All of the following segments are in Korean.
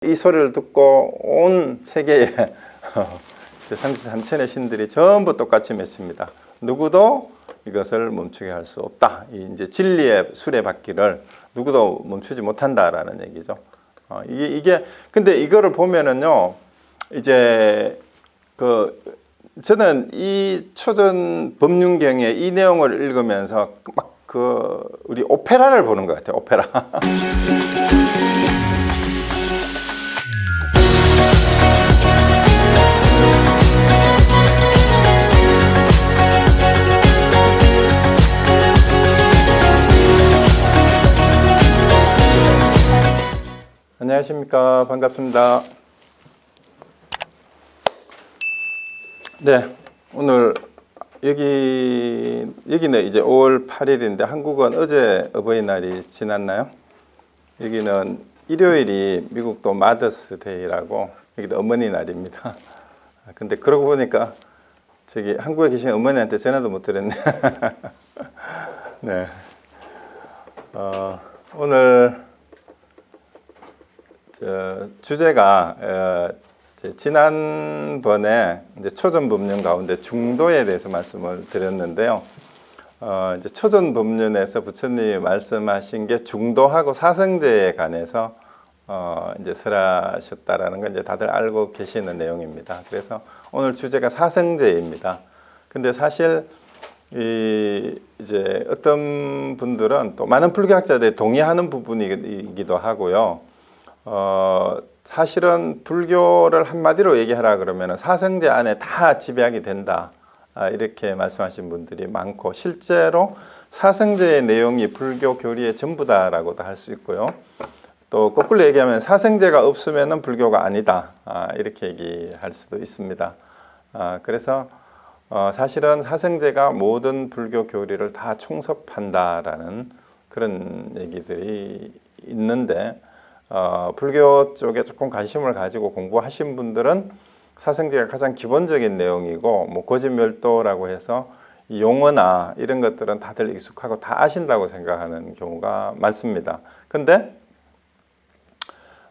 이 소리를 듣고 온 세계에 33천의 신들이 전부 똑같이 맺습니다. 누구도 이것을 멈추게 할 수 없다. 이제 진리의 수레바퀴를 누구도 멈추지 못한다라는 얘기죠. 근데 이거를 보면은요, 이제 저는 이 초전 법륜경의 이 내용을 읽으면서 막 우리 오페라를 보는 것 같아요. 오페라. 안녕하십니까. 반갑습니다. 네, 오늘 여기는 이제 5월 8일인데 한국은 어제 어버이날이 지났나요? 여기는 일요일이 미국도 마더스데이라고 여기도 어머니 날입니다. 근데 그러고 보니까 저기 한국에 계신 어머니한테 전화도 못 드렸네. 네. 오늘 주제가 지난번에 이제 초전 법륜 가운데 중도에 대해서 말씀을 드렸는데요. 이제 초전 법륜에서 부처님이 말씀하신 게 중도하고 사성제에 관해서 이제 설하셨다라는 건 이제 다들 알고 계시는 내용입니다. 그래서 오늘 주제가 사성제입니다. 근데 사실 이제 어떤 분들은 또 많은 불교학자들이 동의하는 부분이기도 하고요. 사실은 불교를 한마디로 얘기하라 그러면 사성제 안에 다 집약이 된다, 이렇게 말씀하신 분들이 많고, 실제로 사성제의 내용이 불교 교리의 전부다라고도 할 수 있고요. 또 거꾸로 얘기하면 사성제가 없으면 불교가 아니다, 이렇게 얘기할 수도 있습니다. 그래서 사실은 사성제가 모든 불교 교리를 다 총섭한다라는 그런 얘기들이 있는데, 불교 쪽에 조금 관심을 가지고 공부하신 분들은 사성제가 가장 기본적인 내용이고, 뭐 고집멸도라고 해서 이 용어나 이런 것들은 다들 익숙하고 다 아신다고 생각하는 경우가 많습니다. 근데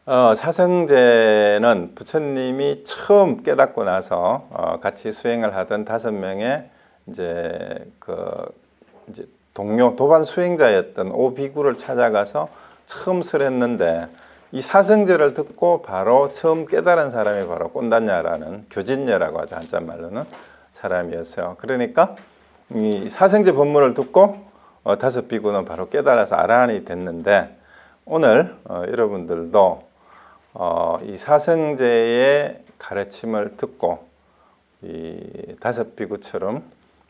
사성제는 부처님이 처음 깨닫고 나서 같이 수행을 하던 5명의 이제 동료 도반 수행자였던 오비구를 찾아가서 처음 설했는데, 이 사성제를 듣고 바로 처음 깨달은 사람이 바로 꼰단냐라는, 교진녀라고 하죠, 한자말로는, 사람이었어요. 그러니까 이 사성제 법문을 듣고 5 비구는 바로 깨달아서 아라한이 됐는데, 오늘 여러분들도 이 사성제의 가르침을 듣고 이 5 비구처럼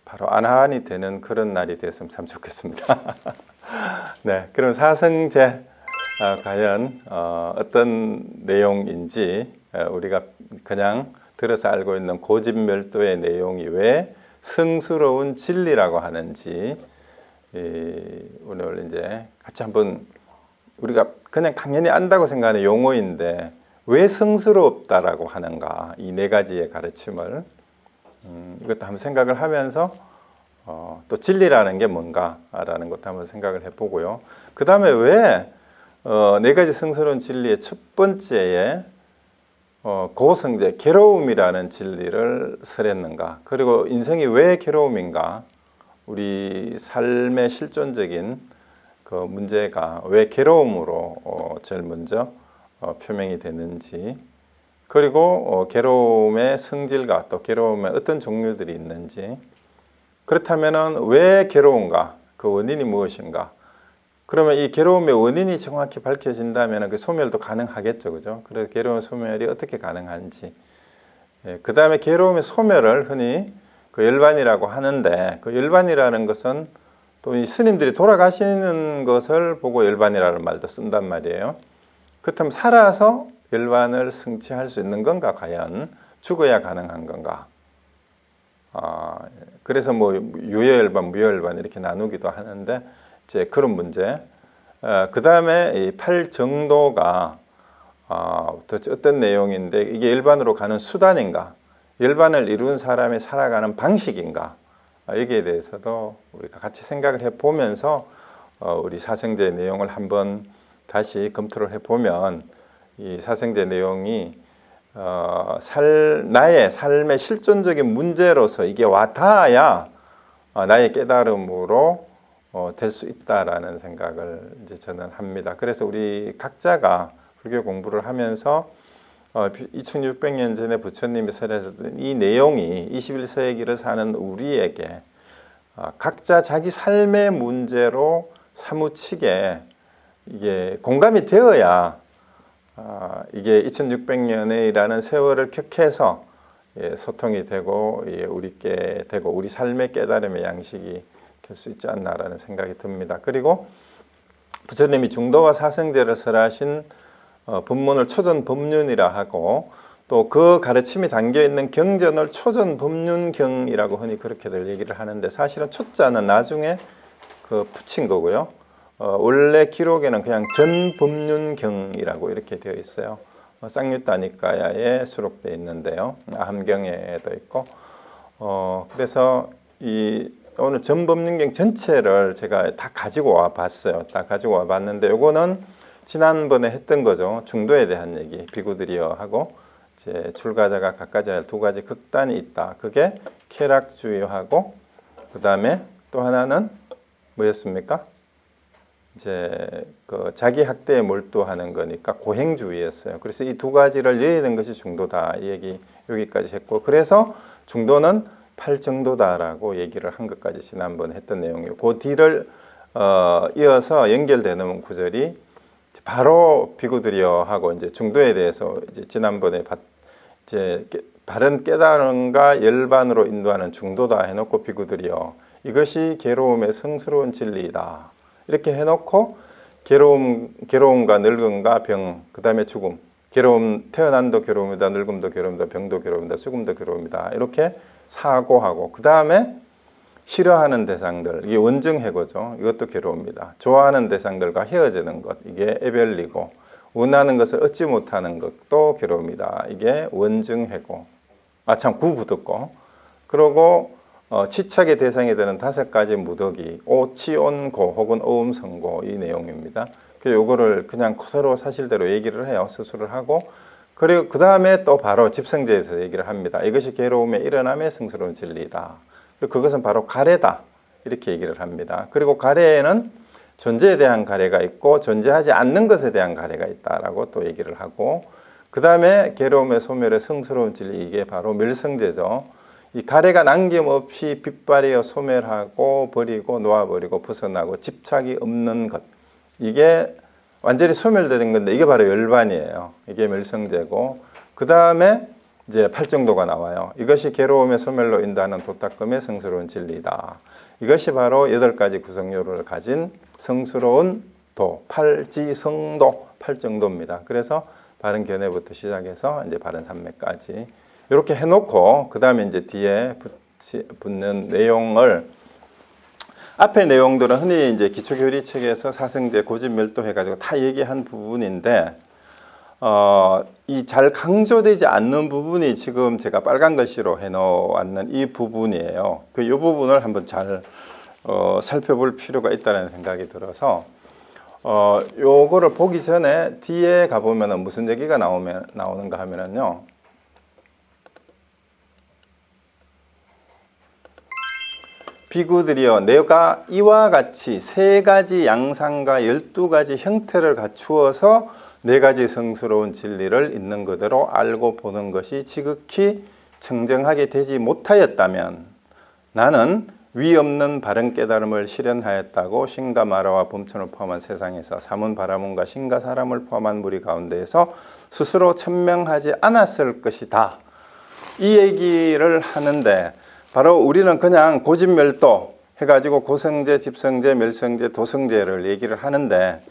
바로 아라한이 되는 그런 날이 됐으면 참 좋겠습니다. 네, 그럼 사성제 과연 어떤 내용인지, 우리가 그냥 들어서 알고 있는 고집멸도의 내용이 왜 성스러운 진리라고 하는지, 오늘 이제 같이 한번, 우리가 그냥 당연히 안다고 생각하는 용어인데 왜 성스럽다라고 하는가, 이 4가지의 가르침을 이것도 한번 생각을 하면서 또 진리라는 게 뭔가라는 것도 한번 생각을 해보고요. 그 다음에 왜 4가지 성스러운 진리의 첫 번째에 고성제, 괴로움이라는 진리를 설했는가, 그리고 인생이 왜 괴로움인가, 우리 삶의 실존적인 그 문제가 왜 괴로움으로 제일 먼저 표명이 되는지, 그리고 괴로움의 성질과 또 괴로움의 어떤 종류들이 있는지, 그렇다면 왜 괴로운가, 그 원인이 무엇인가, 그러면 이 괴로움의 원인이 정확히 밝혀진다면 그 소멸도 가능하겠죠, 그죠? 그래서 괴로움 소멸이 어떻게 가능한지, 그 다음에 괴로움의 소멸을 흔히 그 열반이라고 하는데, 그 열반이라는 것은 또 이 스님들이 돌아가시는 것을 보고 열반이라는 말도 쓴단 말이에요. 그렇다면 살아서 열반을 성취할 수 있는 건가, 과연 죽어야 가능한 건가? 그래서 뭐 유효열반, 무효열반 이렇게 나누기도 하는데, 이제 그런 문제. 그 다음에 이 8정도가 도대체 어떤 내용인데, 이게 열반으로 가는 수단인가, 열반을 이룬 사람이 살아가는 방식인가, 여기에 대해서도 우리가 같이 생각을 해보면서 우리 사성제의 내용을 한번 다시 검토를 해보면 이 사생제 내용이 나의 삶의 실존적인 문제로서 이게 와 닿아야 나의 깨달음으로 될 수 있다라는 생각을 이제 저는 합니다. 그래서 우리 각자가 불교 공부를 하면서 2600년 전에 부처님이 설하셨던 이 내용이 21세기를 사는 우리에게 각자 자기 삶의 문제로 사무치게 이게 공감이 되어야 이게 2600년이라는 세월을 격해서 소통이 되고 우리께 되고 우리 삶의 깨달음의 양식이 될 수 있지 않나라는 생각이 듭니다. 그리고 부처님이 중도와 사생제를 설하신 법문을 초전법륜이라 하고 또 그 가르침이 담겨 있는 경전을 초전법륜경이라고 흔히 그렇게들 얘기를 하는데 사실은 초자는 나중에 붙인 거고요. 원래 기록에는 그냥 전법륜경이라고 이렇게 되어 있어요. 쌍유따니까야에 수록되어 있는데요. 함경에도 있고 그래서 오늘 전법륜경 전체를 제가 다 가지고 와 봤어요. 다 가지고 와 봤는데 요거는 지난번에 했던 거죠. 중도에 대한 얘기 비구들이여 하고 이제 출가자가 갖가져야 할 두 가지 극단이 있다. 그게 쾌락주의하고 그 다음에 또 하나는 뭐였습니까? 이제 자기 학대에 몰두하는 거니까 고행주의였어요. 그래서 이 두 가지를 예의는 것이 중도다. 이 얘기 여기까지 했고 그래서 중도는 팔정도다라고 얘기를 한 것까지 지난번에 했던 내용이고 그 뒤를 이어서 연결되는 구절이 바로 비구들이여 하고 이제 중도에 대해서 이제 지난번에 이제 바른 깨달음과 열반으로 인도하는 중도다 해놓고 비구들이여 이것이 괴로움의 성스러운 진리이다 이렇게 해놓고 괴로움과 늙음과 병 그 다음에 죽음 태어난도 괴로움이다 늙음도 괴로움이다 병도 괴로움이다 죽음도 괴로움이다 이렇게 사고하고 그 다음에 싫어하는 대상들 이게 원증해고죠. 이것도 괴로움이다. 좋아하는 대상들과 헤어지는 것 이게 애별리고 원하는 것을 얻지 못하는 것도 괴로움이다. 이게 원증해고 구부듣고 그러고 치착의 대상이 되는 5가지 무더기 오치온고 혹은 오음성고 이 내용입니다. 요거를 그냥 그대로 사실대로 얘기를 해요. 수술을 하고 그리고 그 다음에 또 바로 집성제에서 얘기를 합니다. 이것이 괴로움의 일어남의 성스러운 진리다. 그리고 그것은 바로 가래다. 이렇게 얘기를 합니다. 그리고 가래에는 존재에 대한 가래가 있고 존재하지 않는 것에 대한 가래가 있다라고 또 얘기를 하고 그 다음에 괴로움의 소멸의 성스러운 진리 이게 바로 멸성제죠. 이 가래가 남김없이 빗발이어 소멸하고 버리고 놓아버리고 벗어나고 집착이 없는 것 이게 완전히 소멸되는 건데 이게 바로 열반이에요. 이게 멸성제고 그 다음에 이제 팔정도가 나와요. 이것이 괴로움의 소멸로 인도하는 도닦음의 성스러운 진리다. 이것이 바로 8가지 구성요를 가진 성스러운 도, 팔지성도, 팔정도입니다. 그래서 바른 견해부터 시작해서 이제 바른 삼매까지 이렇게 해놓고 그 다음에 이제 뒤에 붙는 내용을 앞에 내용들은 흔히 이제 기초교리책에서 사생제 고집멸도 해가지고 다 얘기한 부분인데 이 잘 강조되지 않는 부분이 지금 제가 빨간 글씨로 해놓았는 이 부분이에요. 이 부분을 한번 잘 살펴볼 필요가 있다는 생각이 들어서 요거를 보기 전에 뒤에 가보면 무슨 얘기가 나오는가 하면은요. 비구들이여 내가 이와 같이 3가지 양상과 12가지 형태를 갖추어서 4가지 성스러운 진리를 있는 그대로 알고 보는 것이 지극히 청정하게 되지 못하였다면 나는 위 없는 바른 깨달음을 실현하였다고 신과 마라와 범천을 포함한 세상에서 사문 바라문과 신과 사람을 포함한 무리 가운데에서 스스로 천명하지 않았을 것이다. 이 얘기를 하는데 바로 우리는 그냥 고집멸도 해가지고 고성제, 집성제, 멸성제, 도성제를 얘기를 하는데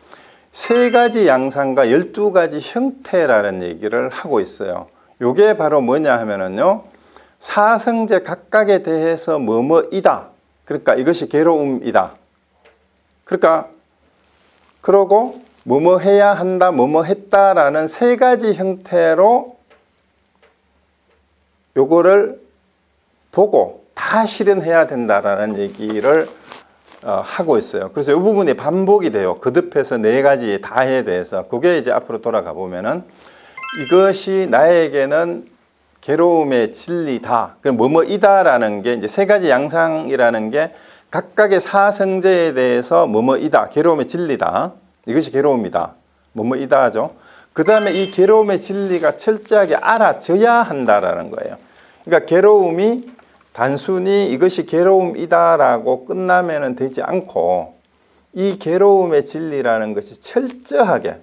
3가지 양상과 12가지 형태라는 얘기를 하고 있어요. 이게 바로 뭐냐 하면은요. 사성제 각각에 대해서 뭐뭐이다. 그러니까 이것이 괴로움이다. 그러고 뭐뭐 해야 한다, 뭐뭐 했다라는 3가지 형태로 요거를 보고 다 실현해야 된다라는 얘기를 하고 있어요. 그래서 이 부분이 반복이 돼요. 거듭해서 네 가지 다에 대해서. 그게 이제 앞으로 돌아가 보면은 이것이 나에게는 괴로움의 진리다. 그럼 뭐뭐이다라는 게 이제 세 가지 양상이라는 게 각각의 사성제에 대해서 뭐뭐이다. 괴로움의 진리다. 이것이 괴로움이다. 뭐뭐이다 하죠. 그 다음에 이 괴로움의 진리가 철저하게 알아져야 한다라는 거예요. 그러니까 괴로움이 단순히 이것이 괴로움이다라고 끝나면은 되지 않고 이 괴로움의 진리라는 것이 철저하게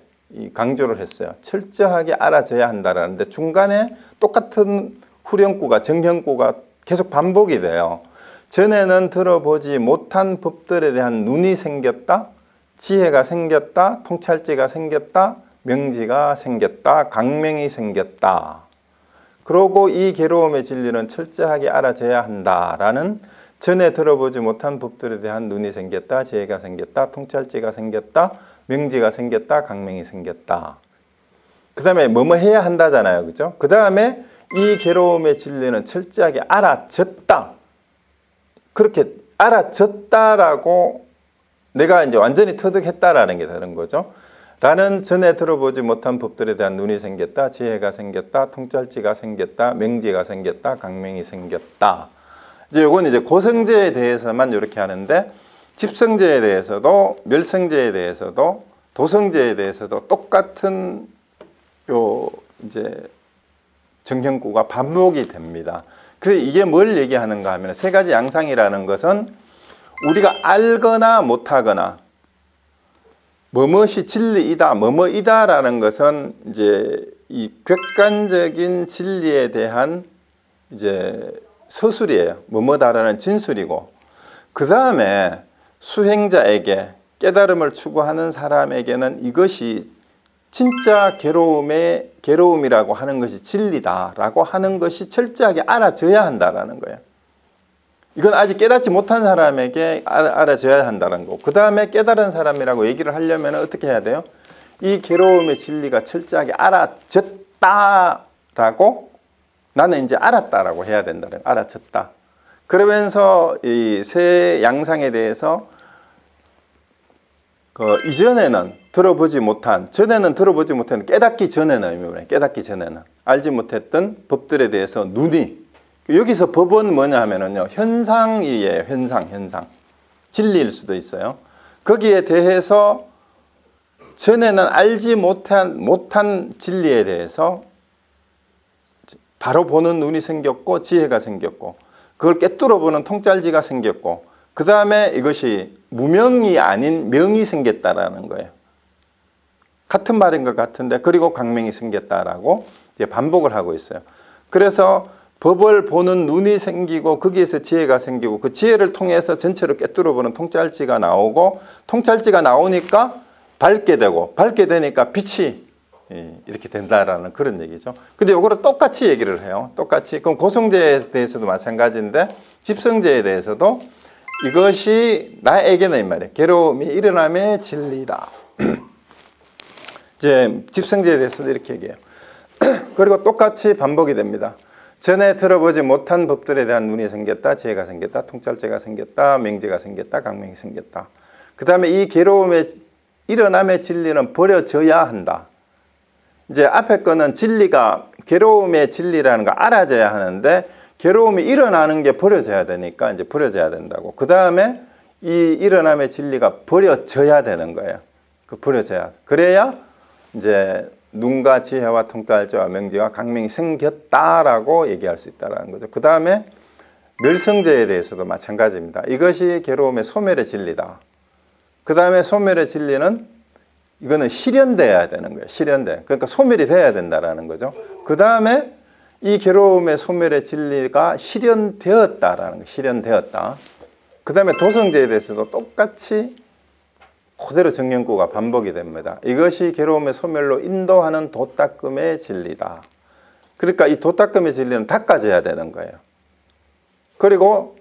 강조를 했어요. 철저하게 알아져야 한다라는데 중간에 똑같은 후렴구가 정형구가 계속 반복이 돼요. 전에는 들어보지 못한 법들에 대한 눈이 생겼다, 지혜가 생겼다, 통찰지가 생겼다, 명지가 생겼다, 강명이 생겼다. 그러고 이 괴로움의 진리는 철저하게 알아져야 한다라는 전에 들어보지 못한 법들에 대한 눈이 생겼다, 지혜가 생겼다, 통찰지가 생겼다, 명지가 생겼다, 강명이 생겼다. 그 다음에 뭐뭐 해야 한다잖아요. 그죠? 그 다음에 이 괴로움의 진리는 철저하게 알아졌다. 그렇게 알아졌다라고 내가 이제 완전히 터득했다라는 게 다른 거죠. 라는 전에 들어보지 못한 법들에 대한 눈이 생겼다, 지혜가 생겼다, 통찰지가 생겼다, 명지가 생겼다, 강명이 생겼다. 이제 요건 이제 고성제에 대해서만 이렇게 하는데 집성제에 대해서도 멸성제에 대해서도 도성제에 대해서도 똑같은 요 이제 정형구가 반복이 됩니다. 그래서 이게 뭘 얘기하는가 하면 세 가지 양상이라는 것은 우리가 알거나 못하거나 뭐뭇이 진리이다, 뭐뭐이다라는 것은 이제 이 객관적인 진리에 대한 이제 서술이에요. 뭐뭐다라는 진술이고, 그 다음에 수행자에게 깨달음을 추구하는 사람에게는 이것이 진짜 괴로움이라고 하는 것이 진리다라고 하는 것이 철저하게 알아져야 한다라는 거예요. 이건 아직 깨닫지 못한 사람에게 알아져야 한다는 거고, 그 다음에 깨달은 사람이라고 얘기를 하려면 어떻게 해야 돼요? 이 괴로움의 진리가 철저하게 알아졌다라고, 나는 이제 알았다라고 해야 된다는 거예요. 알아졌다. 그러면서 이 세 양상에 대해서 이전에는 들어보지 못한, 전에는 들어보지 못한, 깨닫기 전에는 의미를 깨닫기 전에는 알지 못했던 법들에 대해서 눈이, 여기서 법은 뭐냐 하면은요, 현상이에요. 현상. 진리일 수도 있어요. 거기에 대해서 전에는 알지 못한 진리에 대해서 바로 보는 눈이 생겼고, 지혜가 생겼고, 그걸 꿰뚫어 보는 통찰지가 생겼고, 그 다음에 이것이 무명이 아닌 명이 생겼다라는 거예요. 같은 말인 것 같은데, 그리고 강명이 생겼다라고 이제 반복을 하고 있어요. 그래서 법을 보는 눈이 생기고, 거기에서 지혜가 생기고, 그 지혜를 통해서 전체를 꿰뚫어 보는 통찰지가 나오고, 통찰지가 나오니까 밝게 되고, 밝게 되니까 빛이 이렇게 된다라는 그런 얘기죠. 근데 이거를 똑같이 얘기를 해요. 똑같이. 그럼 고성제에 대해서도 마찬가지인데, 집성제에 대해서도 이것이 나에게는 이 말이에요. 괴로움이 일어남의 진리다. 이제 집성제에 대해서도 이렇게 얘기해요. 그리고 똑같이 반복이 됩니다. 전에 들어보지 못한 법들에 대한 눈이 생겼다, 지혜가 생겼다, 통찰제가 생겼다, 명제가 생겼다, 강명이 생겼다. 그 다음에 이 괴로움의 일어남의 진리는 버려져야 한다. 이제 앞에 거는 진리가, 괴로움의 진리라는 거 알아져야 하는데, 괴로움이 일어나는 게 버려져야 되니까 이제 버려져야 된다고. 그 다음에 이 일어남의 진리가 버려져야 되는 거예요. 버려져야. 그래야 이제 눈과 지혜와 통찰지와 명지와 강명이 생겼다라고 얘기할 수 있다는 거죠. 그 다음에 멸성제에 대해서도 마찬가지입니다. 이것이 괴로움의 소멸의 진리다. 그 다음에 소멸의 진리는 이거는 실현돼야 되는 거예요. 실현돼. 그러니까 소멸이 돼야 된다라는 거죠. 그 다음에 이 괴로움의 소멸의 진리가 실현되었다라는 거예요. 실현되었다. 그 다음에 도성제에 대해서도 똑같이 그대로 정형구가 반복이 됩니다. 이것이 괴로움의 소멸로 인도하는 도닦음의 진리다. 그러니까 이 도닦음의 진리는 닦아져야 되는 거예요. 그리고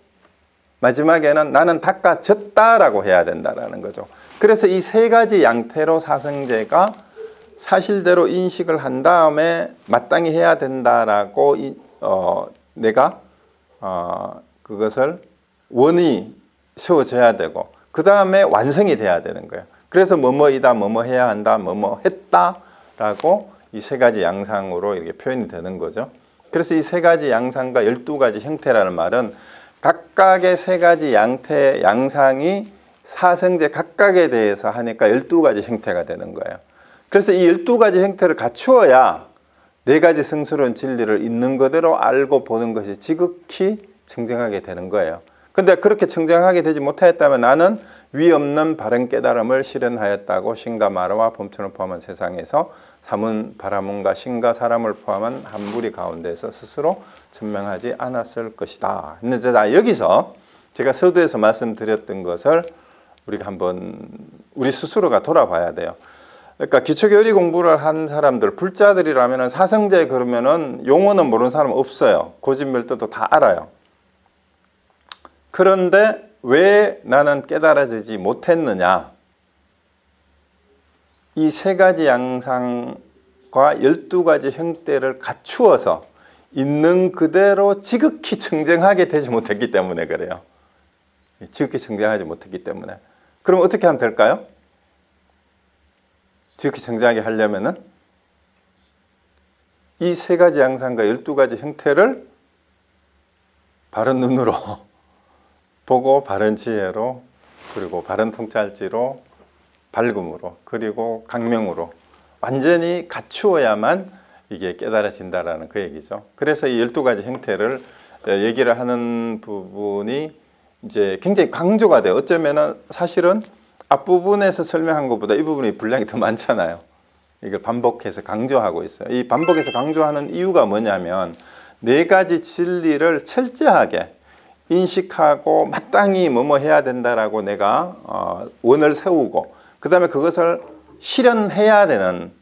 마지막에는 나는 닦아졌다라고 해야 된다는 거죠. 그래서 이 세 가지 양태로 사성제가 사실대로 인식을 한 다음에 마땅히 해야 된다라고 내가 그것을 원이 세워져야 되고, 그 다음에 완성이 돼야 되는 거예요. 그래서 뭐뭐이다, 뭐뭐 해야 한다, 뭐뭐 했다라고 이 세 가지 양상으로 이렇게 표현이 되는 거죠. 그래서 이 세 가지 양상과 12가지 형태라는 말은 각각의 세 가지 양상이 사성제 각각에 대해서 하니까 12가지 형태가 되는 거예요. 그래서 이 12가지 형태를 갖추어야 네 가지 성스러운 진리를 있는 그대로 알고 보는 것이 지극히 청정하게 되는 거예요. 근데 그렇게 청정하게 되지 못하였다면 나는 위 없는 바른 깨달음을 실현하였다고 신과 마라와 범천을 포함한 세상에서 삼은 바라문과 신과 사람을 포함한 한 무리 가운데서 스스로 천명하지 않았을 것이다. 근데 여기서 제가 서두에서 말씀드렸던 것을 우리가 한번 우리 스스로가 돌아봐야 돼요. 그러니까 기초교리 공부를 한 사람들, 불자들이라면 사성제 그러면은 용어는 모르는 사람 없어요. 고진멸도도 다 알아요. 그런데 왜 나는 깨달아지지 못했느냐? 이 세 가지 양상과 12가지 형태를 갖추어서 있는 그대로 지극히 청정하게 되지 못했기 때문에 그래요. 지극히 청정하지 못했기 때문에. 그럼 어떻게 하면 될까요? 지극히 청정하게 하려면은 이 세 가지 양상과 12가지 형태를 바른 눈으로 보고 바른 지혜로 그리고 바른 통찰지로 밝음으로 그리고 강명으로 완전히 갖추어야만 이게 깨달아진다라는 그 얘기죠. 그래서 이 12가지 형태를 얘기를 하는 부분이 이제 굉장히 강조가 돼요. 어쩌면은 사실은 앞부분에서 설명한 것보다 이 부분이 분량이 더 많잖아요. 이걸 반복해서 강조하고 있어요. 이 반복해서 강조하는 이유가 뭐냐면 네 가지 진리를 철저하게 인식하고 마땅히 뭐뭐 해야 된다라고 내가 원을 세우고 그 다음에 그것을 실현해야 되는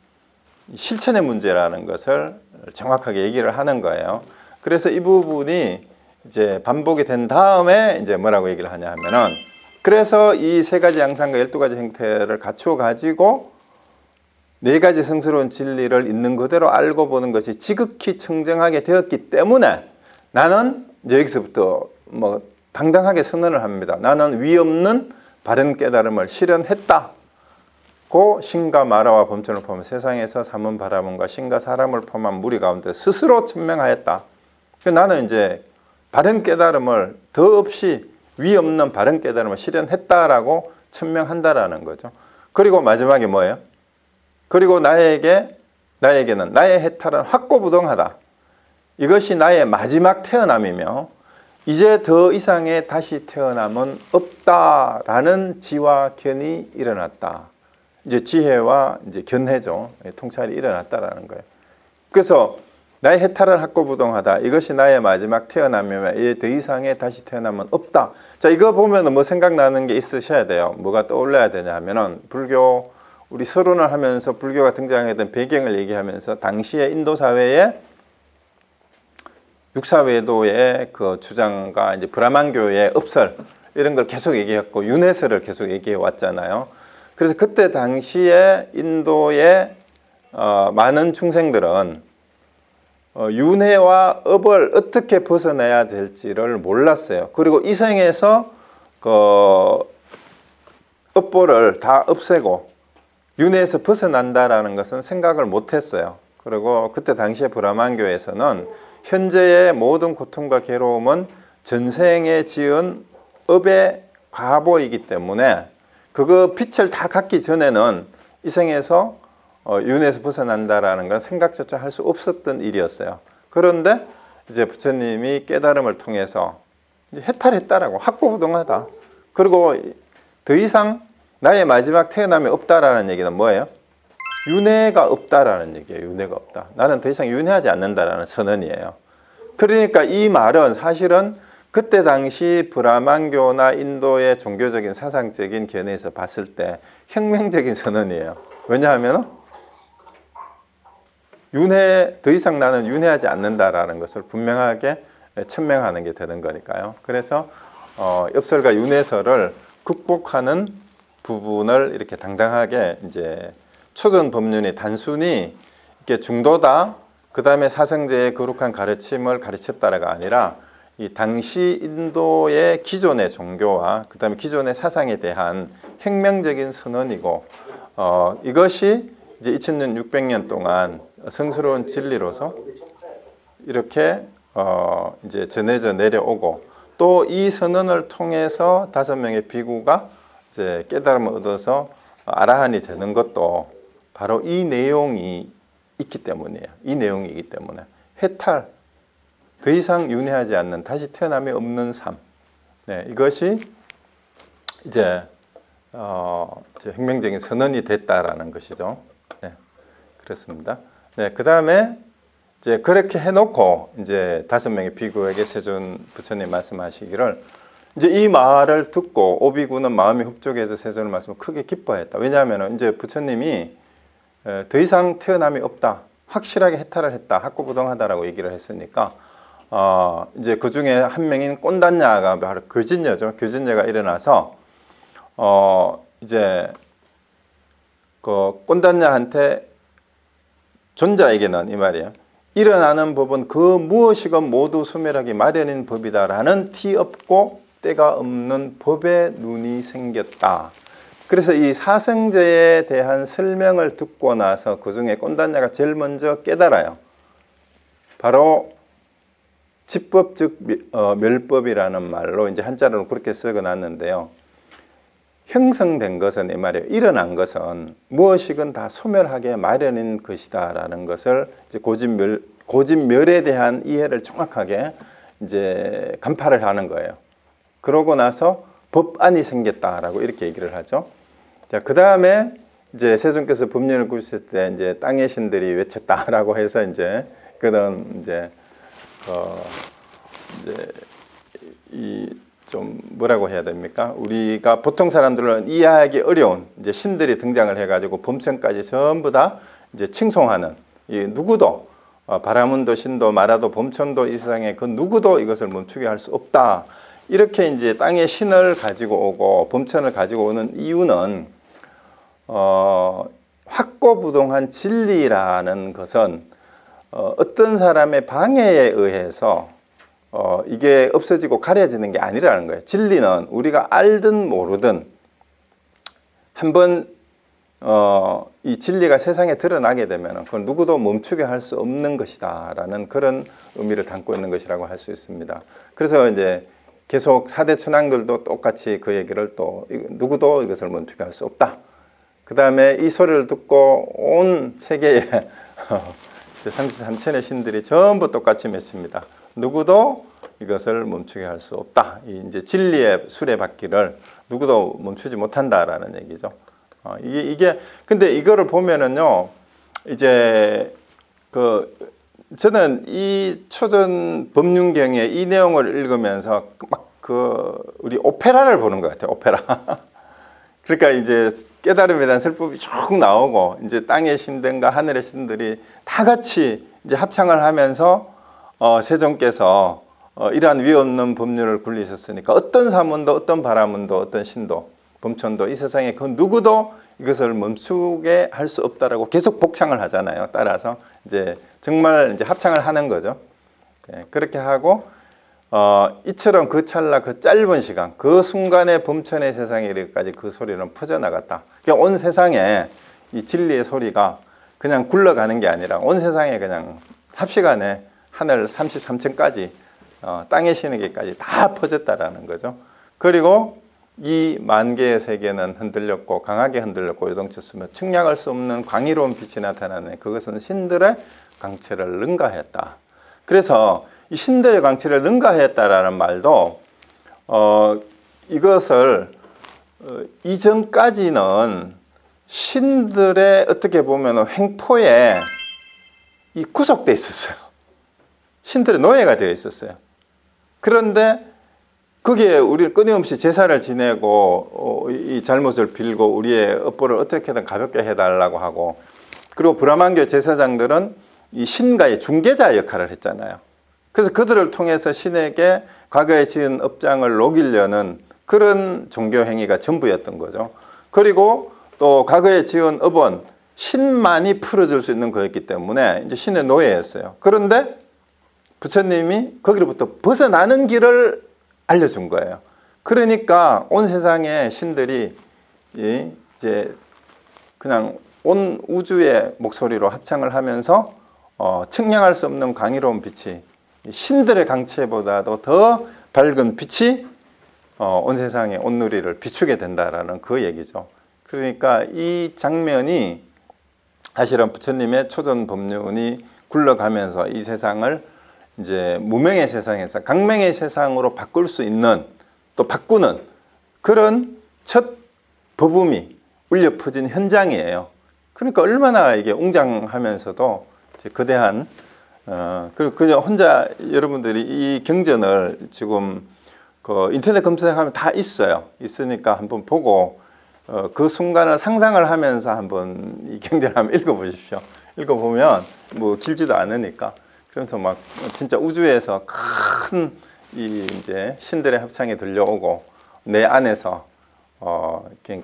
실천의 문제라는 것을 정확하게 얘기를 하는 거예요. 그래서 이 부분이 이제 반복이 된 다음에 이제 뭐라고 얘기를 하냐 하면은 그래서 이 세 가지 양상과 12가지 형태를 갖추어 가지고 네 가지 성스러운 진리를 있는 그대로 알고 보는 것이 지극히 청정하게 되었기 때문에 나는 이제 여기서부터 뭐 당당하게 선언을 합니다. 나는 위 없는 바른 깨달음을 실현했다. 고 신과 마라와 범천을 포함한 세상에서 삼은 바라문과 신과 사람을 포함한 무리 가운데 스스로 천명하였다. 나는 이제 바른 깨달음을 더 없이 위 없는 바른 깨달음을 실현했다라고 천명한다라는 거죠. 그리고 마지막에 뭐예요? 그리고 나에게는 나의 해탈은 확고부동하다. 이것이 나의 마지막 태어남이며 이제 더 이상의 다시 태어남은 없다라는 지와 견이 일어났다. 이제 지혜와 이제 견해죠. 통찰이 일어났다라는 거예요. 그래서 나의 해탈은 확고부동하다. 이것이 나의 마지막 태어남이며 이제 더 이상의 다시 태어남은 없다. 자, 이거 보면 뭐 생각나는 게 있으셔야 돼요. 뭐가 떠올라야 되냐 하면은 불교 우리 서론을 하면서 불교가 등장했던 배경을 얘기하면서 당시의 인도 사회에 육사외도의 그 주장과 이제 브라만교의 업설 이런 걸 계속 얘기했고 윤회설을 계속 얘기해 왔잖아요. 그래서 그때 당시에 인도의 많은 중생들은 윤회와 업을 어떻게 벗어내야 될지를 몰랐어요. 그리고 이생에서 그 업보를 다 없애고 윤회에서 벗어난다라는 것은 생각을 못했어요. 그리고 그때 당시에 브라만교에서는 현재의 모든 고통과 괴로움은 전생에 지은 업의 과보이기 때문에 그거 빛을 다 갖기 전에는 이 생에서 윤회에서 벗어난다라는 건 생각조차 할 수 없었던 일이었어요. 그런데 이제 부처님이 깨달음을 통해서 이제 해탈했다라고 확고부동하다. 그리고 더 이상 나의 마지막 태어남이 없다라는 얘기는 뭐예요? 윤회가 없다라는 얘기예요. 윤회가 없다. 나는 더 이상 윤회하지 않는다라는 선언이에요. 그러니까 이 말은 사실은 그때 당시 브라만교나 인도의 종교적인 사상적인 견해에서 봤을 때 혁명적인 선언이에요. 왜냐하면 윤회, 더 이상 나는 윤회하지 않는다라는 것을 분명하게 천명하는 게 되는 거니까요. 그래서 엽설과 윤회설을 극복하는 부분을 이렇게 당당하게 이제 초전 법륜이 단순히 이렇게 중도다, 그 다음에 사성제의 거룩한 가르침을 가르쳤다가 아니라 이 당시 인도의 기존의 종교와 그 다음에 기존의 사상에 대한 혁명적인 선언이고, 이것이 이제 2000년, 600년 동안 성스러운 진리로서 이렇게 이제 전해져 내려오고, 또 이 선언을 통해서 5명의 비구가 이제 깨달음을 얻어서 아라한이 되는 것도 바로 이 내용이 있기 때문이에요. 이 내용이기 때문에 해탈, 더 이상 윤회하지 않는, 다시 태어남이 없는 삶, 네, 이것이 이제 혁명적인 선언이 됐다라는 것이죠. 네, 그렇습니다. 네, 그 다음에 이제 그렇게 해놓고 이제 5명의 비구에게 세존 부처님 말씀하시기를, 이제 이 말을 듣고 오비구는 마음이 흡족해서 세존의 말씀을 크게 기뻐했다. 왜냐하면 이제 부처님이 더 이상 태어남이 없다, 확실하게 해탈을 했다, 학고부동하다라고 얘기를 했으니까, 이제 그 중에 한 명인 꼰단냐가 바로 교진녀죠. 교진녀가 일어나서 이제 그 꼰단냐한테, 존자에게는 이 말이에요, 일어나는 법은 그 무엇이건 모두 소멸하기 마련인 법이다라는 티 없고 때가 없는 법의 눈이 생겼다. 그래서 이 사성제에 대한 설명을 듣고 나서 그 중에 꼰단냐가 제일 먼저 깨달아요. 바로 집법 즉 멸법이라는 말로 이제 한자로 그렇게 적어놨는데요. 형성된 것은, 이 말이에요, 일어난 것은 무엇이건 다 소멸하게 마련인 것이다라는 것을 이제 고진멸에 대한 이해를 정확하게 이제 간파를 하는 거예요. 그러고 나서 법안이 생겼다라고 이렇게 얘기를 하죠. 자, 그 다음에 이제 세존께서 법륜을 구실 때 이제 땅의 신들이 외쳤다라고 해서 이제 그런 이제 이 좀 뭐라고 해야 됩니까? 우리가 보통 사람들은 이해하기 어려운 이제 신들이 등장을 해가지고 범천까지 전부 다 이제 칭송하는, 이 누구도 바라문도 신도 마라도 범천도 이 세상에 그 누구도 이것을 멈추게 할 수 없다. 이렇게 이제 땅의 신을 가지고 오고 범천을 가지고 오는 이유는 확고부동한 진리라는 것은 어떤 사람의 방해에 의해서 이게 없어지고 가려지는 게 아니라는 거예요. 진리는 우리가 알든 모르든 한번 이 진리가 세상에 드러나게 되면 그건 누구도 멈추게 할 수 없는 것이다 라는 그런 의미를 담고 있는 것이라고 할 수 있습니다. 그래서 이제 계속 4대 천왕들도 똑같이 그 얘기를, 또 누구도 이것을 멈추게 할 수 없다. 그 다음에 이 소리를 듣고 온 세계에 33천의 신들이 전부 똑같이 맺습니다. 누구도 이것을 멈추게 할 수 없다. 이제 진리의 수레바퀴를 누구도 멈추지 못한다라는 얘기죠. 이게 근데 이거를 보면은요, 이제 저는 이 초전 법륜경에 이 내용을 읽으면서 막 우리 오페라를 보는 것 같아요. 오페라. 그러니까 이제 깨달음에 대한 설법이 쭉 나오고, 이제 땅의 신들과 하늘의 신들이 다 같이 이제 합창을 하면서 세존께서 이러한 위없는 법률을 굴리셨으니까 어떤 사문도, 어떤 바라문도, 어떤 신도, 범천도 이 세상에 그 누구도 이것을 멈추게 할 수 없다라고 계속 복창을 하잖아요. 따라서 이제 정말 이제 합창을 하는 거죠. 네, 그렇게 하고 이처럼 그 찰나, 그 짧은 시간, 그 순간에 범천의 세상에 이르기까지 그 소리는 퍼져나갔다. 그러니까 온 세상에 이 진리의 소리가 그냥 굴러가는 게 아니라 온 세상에 그냥 삽시간에 하늘 33층까지 땅의 신에게까지 다 퍼졌다라는 거죠. 그리고 이 만개의 세계는 흔들렸고 강하게 흔들렸고 요동쳤으며 측량할 수 없는 광의로운 빛이 나타나네. 그것은 신들의 강체를 능가했다. 그래서 이 신들의 강체를 능가했다라는 말도 이것을 이전까지는 신들의 어떻게 보면 횡포에 이 구속돼 있었어요. 신들의 노예가 되어 있었어요. 그런데 거기에 우리 끊임없이 제사를 지내고 이 잘못을 빌고 우리의 업보를 어떻게든 가볍게 해달라고 하고, 그리고 브라만교 제사장들은 이 신과의 중개자 역할을 했잖아요. 그래서 그들을 통해서 신에게 과거에 지은 업장을 녹이려는 그런 종교 행위가 전부였던 거죠. 그리고 또 과거에 지은 업은 신만이 풀어줄 수 있는 거였기 때문에 이제 신의 노예였어요. 그런데 부처님이 거기로부터 벗어나는 길을 알려준 거예요. 그러니까 온 세상의 신들이 이제 그냥 온 우주의 목소리로 합창을 하면서 측량할 수 없는 광의로운 빛이 신들의 강체보다도 더 밝은 빛이 온 세상의 온누리를 비추게 된다라는 그 얘기죠. 그러니까 이 장면이 사실은 부처님의 초전 법륜이 굴러가면서 이 세상을 이제 무명의 세상에서 강명의 세상으로 바꿀 수 있는, 또 바꾸는 그런 첫 법음이 울려 퍼진 현장이에요. 그러니까 얼마나 이게 웅장하면서도 이제 거대한 그리고 그냥 혼자 여러분들이 이 경전을 지금 그 인터넷 검색하면 다 있어요. 있으니까 한번 보고 그 순간을 상상을 하면서 한번 이 경전을 한번 읽어보십시오. 읽어보면 뭐 길지도 않으니까. 그래서 막 진짜 우주에서 큰 이제 신들의 합창이 들려오고 내 안에서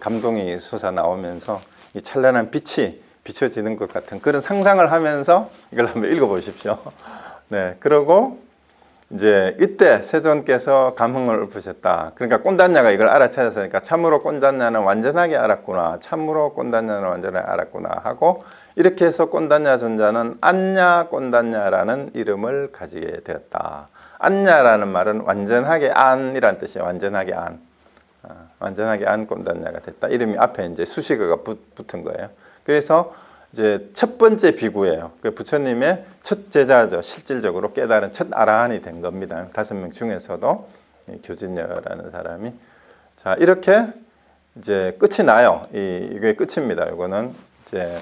감동이 솟아 나오면서 이 찬란한 빛이 비춰지는 것 같은 그런 상상을 하면서 이걸 한번 읽어보십시오. 네, 그리고 이제 이때 세존께서 감흥을 읊으셨다. 그러니까 꼰단냐가 이걸 알아차렸으니까 참으로 꼰단냐는 완전하게 알았구나, 참으로 꼰단냐는 완전하게 알았구나 하고, 이렇게 해서 꼰단냐 존자는 안냐 꼰단냐라는 이름을 가지게 되었다. 안냐라는 말은 완전하게 안이란 뜻이에요. 완전하게 안, 완전하게 안 꼰단냐가 됐다. 이름이 앞에 이제 수식어가 붙은 거예요. 그래서 이제 첫 번째 비구예요. 부처님의 첫 제자죠. 실질적으로 깨달은 첫 아라한이 된 겁니다. 5명 중에서도 교진녀라는 사람이. 자, 이렇게 이제 끝이 나요. 이게 끝입니다. 이거는 이제